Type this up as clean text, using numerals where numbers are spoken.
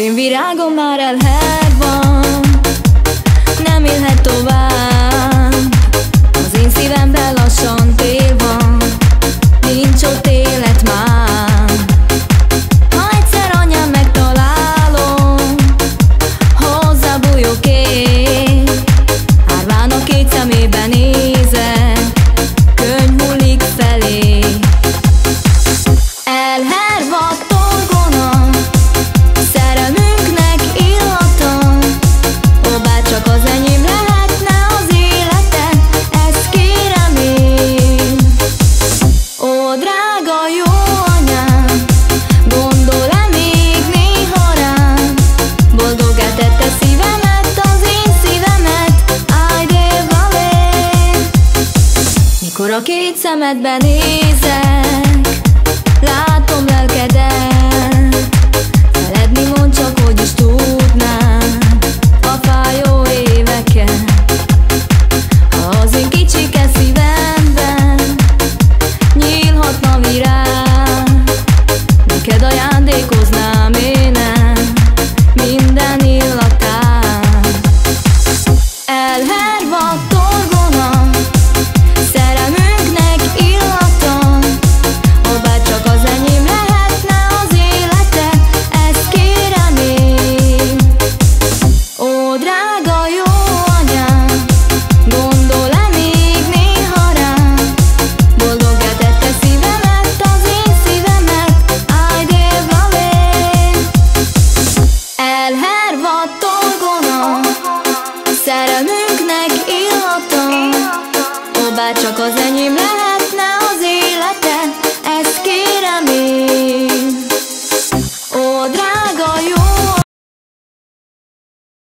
én virágom már elher van, nem élhet tovább. Az én szívemben lassan tél van, nincs ott élet már. Ha egyszer anyám megtalálom, hozzá bújok én, árván a két szemébe nézek, könny hullik felé. Elherva torgona, szerelmünknek illata, ó, bárcsak az enyém lehetne az élete, ezt kérem én. Ó, drága jó anyám, gondol-e még néha rám? Boldoggá tette szívemet, az én szívemet, áj de valé. Mikor a két szemedbe nézek, látom lelkedet, feledni mond csak, hogy is tudnám a fájó éveket. Ha az én kicsike szívemben nyílhatna virág, neked ajándékoznám énem minden illatát. Elherva torgona, szerelmünknek illata, ó, bárcsak az enyém lehetne az élete, ezt kérem én. Ó, drága jó anyám, gondol-e még néha rám? Boldoggá tette szívemet, az én szívemet, áj de valé. Elherva torgona, szerelmünknek illata, ó, bárcsak az enyém lehetne az élete, ezt kérem én.